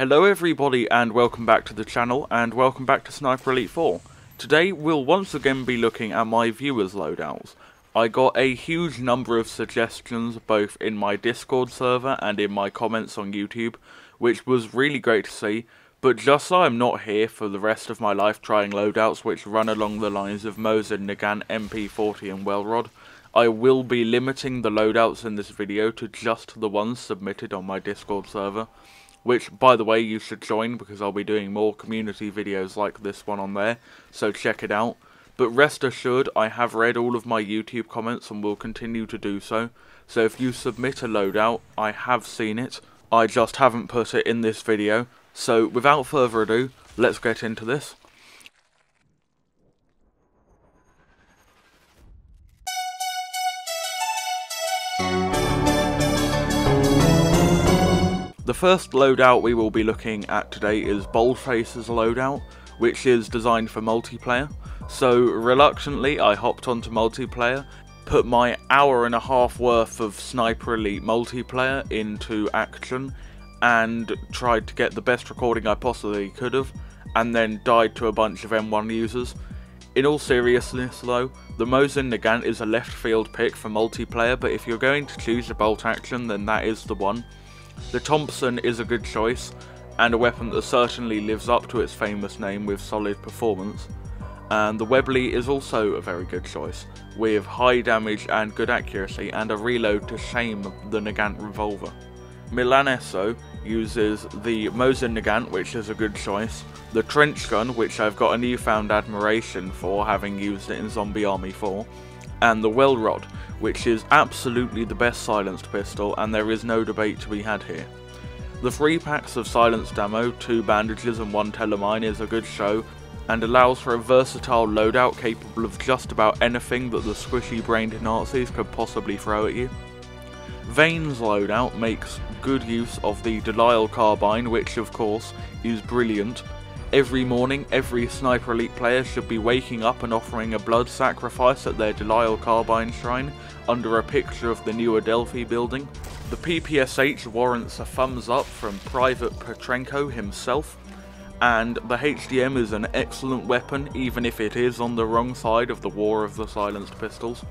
Hello everybody and welcome back to the channel and welcome back to Sniper Elite 4. Today we'll once again be looking at my viewers loadouts. I got a huge number of suggestions both in my Discord server and in my comments on YouTube, which was really great to see, but just so I'm not here for the rest of my life trying loadouts which run along the lines of Mosin, Nagant, MP40 and Welrod, I will be limiting the loadouts in this video to just the ones submitted on my Discord server. Which, by the way, you should join because I'll be doing more community videos like this one on there, so check it out. But rest assured, I have read all of my YouTube comments and will continue to do so. So if you submit a loadout, I have seen it, I just haven't put it in this video. So without further ado, let's get into this. The first loadout we will be looking at today is Boldface's loadout, which is designed for multiplayer. So reluctantly I hopped onto multiplayer, put my hour and a half worth of Sniper Elite multiplayer into action, and tried to get the best recording I possibly could have, and then died to a bunch of M1 users. In all seriousness though, the Mosin Nagant is a left field pick for multiplayer, but if you're going to choose a bolt action then that is the one. The Thompson is a good choice, and a weapon that certainly lives up to its famous name with solid performance. And the Webley is also a very good choice, with high damage and good accuracy, and a reload to shame the Nagant revolver. Milaneso uses the Mosin Nagant, which is a good choice, the Trench Gun, which I've got a newfound admiration for, having used it in Zombie Army 4, and the Welrod, which is absolutely the best silenced pistol, and there is no debate to be had here. The 3 packs of silenced ammo, 2 bandages and 1 telemine is a good show, and allows for a versatile loadout capable of just about anything that the squishy-brained Nazis could possibly throw at you. Vane's loadout makes good use of the Delilah carbine, which of course is brilliant. Every morning, every Sniper Elite player should be waking up and offering a blood sacrifice at their Delilah carbine shrine, under a picture of the new Adelphi building. The PPSH warrants a thumbs up from Private Petrenko himself, and the HDM is an excellent weapon, even if it is on the wrong side of the war of the silenced pistols.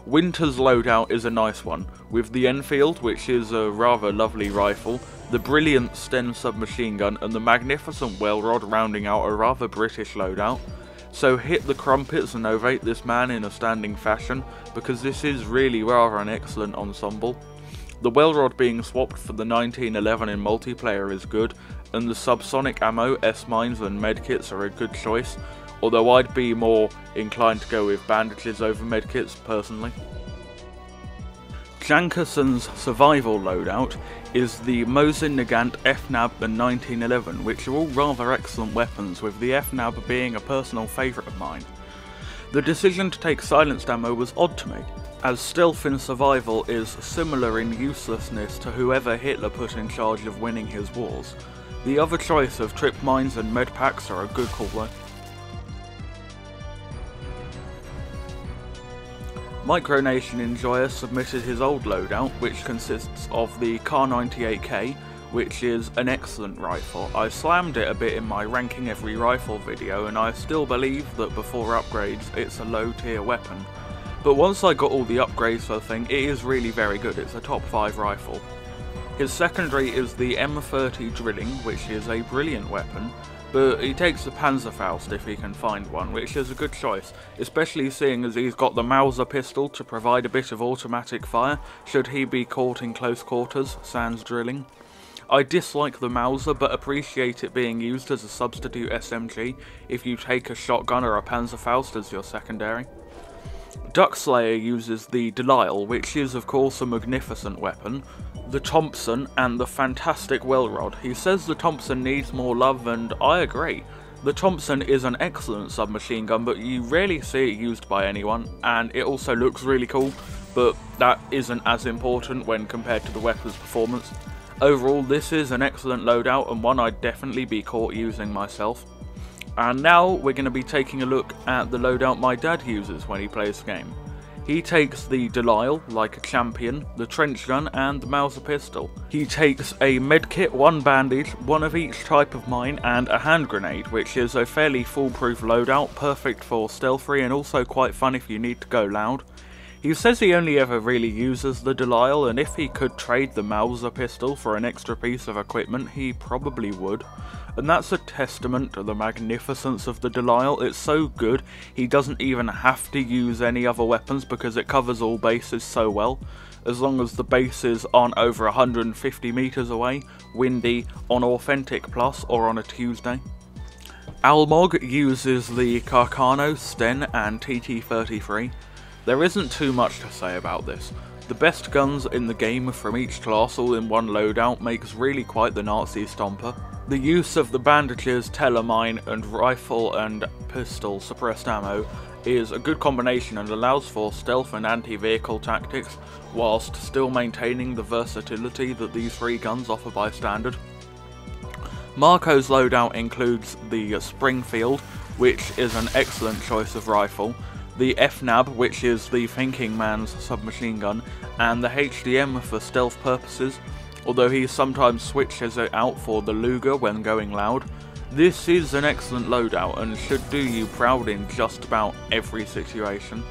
Winter's loadout is a nice one, with the Enfield, which is a rather lovely rifle, the brilliant Sten submachine gun, and the magnificent Welrod rounding out a rather British loadout. So hit the crumpets and ovate this man in a standing fashion, because this is really rather an excellent ensemble. The Welrod being swapped for the 1911 in multiplayer is good, and the subsonic ammo, S-mines and medkits are a good choice, although I'd be more inclined to go with bandages over medkits personally. Jankerson's survival loadout is the Mosin Nagant FNAB and 1911, which are all rather excellent weapons, with the FNAB being a personal favourite of mine. The decision to take silenced ammo was odd to me, as stealth in survival is similar in uselessness to whoever Hitler put in charge of winning his wars. The other choice of trip mines and med packs are a good call though. Micronation Enjoyer submitted his old loadout, which consists of the Kar98K, which is an excellent rifle. I slammed it a bit in my ranking every rifle video, and I still believe that before upgrades it's a low tier weapon. But once I got all the upgrades for the thing, it is really very good. It's a top 5 rifle. His secondary is the M30 Drilling, which is a brilliant weapon, but he takes the Panzerfaust if he can find one, which is a good choice, especially seeing as he's got the Mauser pistol to provide a bit of automatic fire should he be caught in close quarters, sans drilling. I dislike the Mauser, but appreciate it being used as a substitute SMG if you take a shotgun or a Panzerfaust as your secondary. Duckslayer uses the Delilah, which is of course a magnificent weapon, the Thompson, and the fantastic Welrod. He says the Thompson needs more love, and I agree. The Thompson is an excellent submachine gun, but you rarely see it used by anyone, and it also looks really cool, but that isn't as important when compared to the weapon's performance. Overall, this is an excellent loadout, and one I'd definitely be caught using myself. And now we're going to be taking a look at the loadout my dad uses when he plays the game. He takes the Delilah like a champion, the trench gun and the Mauser pistol. He takes a medkit, one bandage, one of each type of mine and a hand grenade, which is a fairly foolproof loadout, perfect for stealthy and also quite fun if you need to go loud. He says he only ever really uses the Delilah, and if he could trade the Mauser pistol for an extra piece of equipment, he probably would. And that's a testament to the magnificence of the Delilah. It's so good, he doesn't even have to use any other weapons because it covers all bases so well. As long as the bases aren't over 150 meters away, windy, on Authentic Plus or on a Tuesday. Almog uses the Carcano, Sten and TT-33. There isn't too much to say about this. The best guns in the game from each class all in one loadout makes really quite the Nazi stomper. The use of the bandages, telemine and rifle and pistol suppressed ammo is a good combination and allows for stealth and anti-vehicle tactics whilst still maintaining the versatility that these three guns offer by standard. Marco's loadout includes the Springfield, which is an excellent choice of rifle, the FNAB, which is the thinking man's submachine gun, and the HDM for stealth purposes, although he sometimes switches it out for the Luger when going loud. This is an excellent loadout and should do you proud in just about every situation.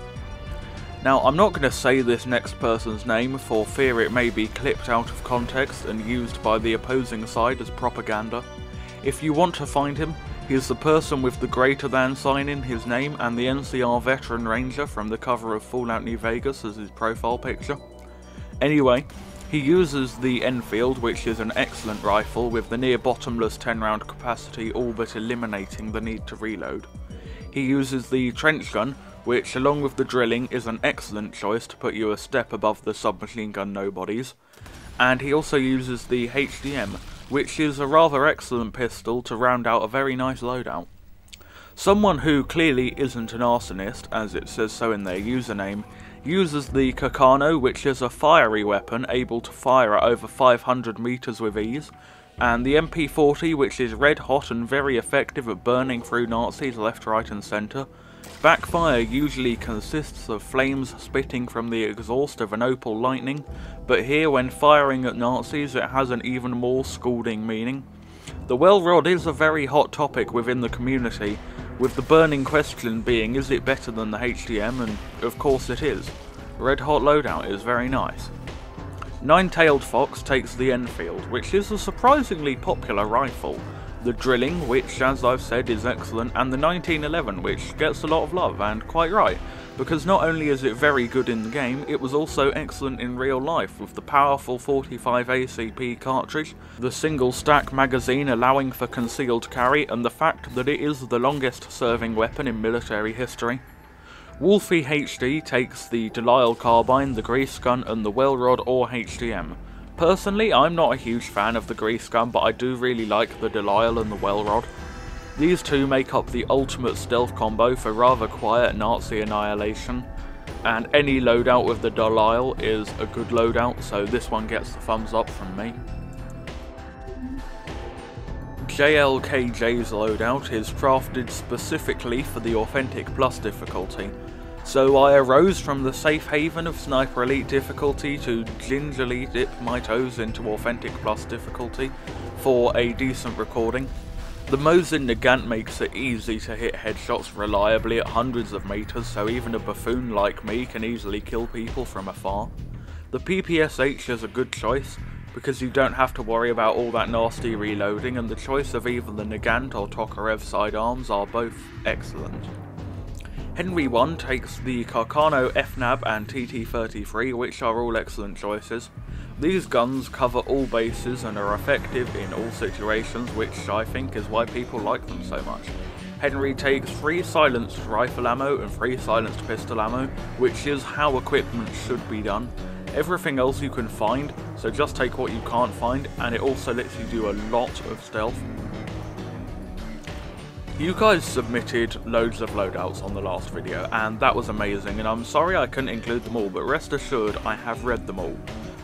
Now, I'm not going to say this next person's name for fear it may be clipped out of context and used by the opposing side as propaganda. If you want to find him, he is the person with the greater than sign in his name and the NCR Veteran Ranger from the cover of Fallout New Vegas as his profile picture. Anyway, he uses the Enfield, which is an excellent rifle with the near bottomless 10 round capacity, all but eliminating the need to reload. He uses the trench gun, which along with the drilling is an excellent choice to put you a step above the submachine gun nobodies. And he also uses the HDM, which is a rather excellent pistol to round out a very nice loadout. Someone who clearly isn't an arsonist, as it says so in their username, uses the Carcano, which is a fiery weapon able to fire at over 500 meters with ease, and the MP40, which is red hot and very effective at burning through Nazis left, right and centre. Backfire usually consists of flames spitting from the exhaust of an Opal Lightning, but here when firing at Nazis it has an even more scalding meaning. The well rod is a very hot topic within the community, with the burning question being, is it better than the HDM, and of course it is. Red hot loadout is very nice. Nine-tailed Fox takes the Enfield, which is a surprisingly popular rifle. The drilling, which as I've said is excellent, and the 1911, which gets a lot of love, and quite right, because not only is it very good in the game, it was also excellent in real life, with the powerful 45 ACP cartridge, the single stack magazine allowing for concealed carry, and the fact that it is the longest serving weapon in military history. WolfyHD takes the Delilah carbine, the grease gun, and the well rod or HDM. Personally, I'm not a huge fan of the grease gun, but I do really like the Delilah and the well rod. These two make up the ultimate stealth combo for rather quiet Nazi annihilation, and any loadout with the Delilah is a good loadout, so this one gets the thumbs up from me. JLKJ's loadout is crafted specifically for the Authentic Plus difficulty, so I arose from the safe haven of Sniper Elite difficulty to gingerly dip my toes into Authentic Plus difficulty for a decent recording. The Mosin Nagant makes it easy to hit headshots reliably at hundreds of meters, so even a buffoon like me can easily kill people from afar. The PPSH is a good choice, because you don't have to worry about all that nasty reloading, and the choice of either the Nagant or Tokarev sidearms are both excellent. Henry 1 takes the Carcano FNAB and TT-33, which are all excellent choices. These guns cover all bases and are effective in all situations, which I think is why people like them so much. Henry takes 3 silenced rifle ammo and 3 silenced pistol ammo, which is how equipment should be done. Everything else you can find, so just take what you can't find, and it also lets you do a lot of stealth. You guys submitted loads of loadouts on the last video, and that was amazing, and I'm sorry I couldn't include them all, but rest assured I have read them all.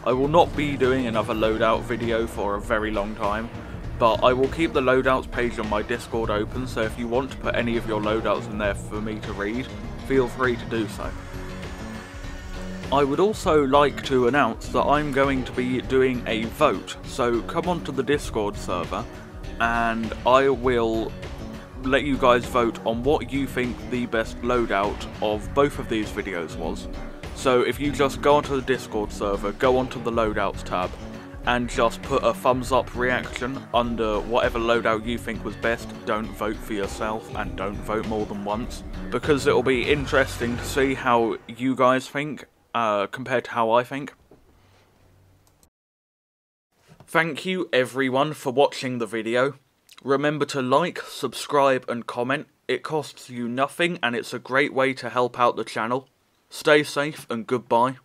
I will not be doing another loadout video for a very long time, but I will keep the loadouts page on my Discord open, so if you want to put any of your loadouts in there for me to read, feel free to do so. I would also like to announce that I'm going to be doing a vote, so come onto the Discord server and I will let you guys vote on what you think the best loadout of both of these videos was. So if you just go onto the Discord server, go onto the Loadouts tab, and just put a thumbs up reaction under whatever loadout you think was best. Don't vote for yourself and don't vote more than once, because it'll be interesting to see how you guys think compared to how I think. Thank you everyone for watching the video. Remember to like, subscribe and comment. It costs you nothing and it's a great way to help out the channel. Stay safe and goodbye.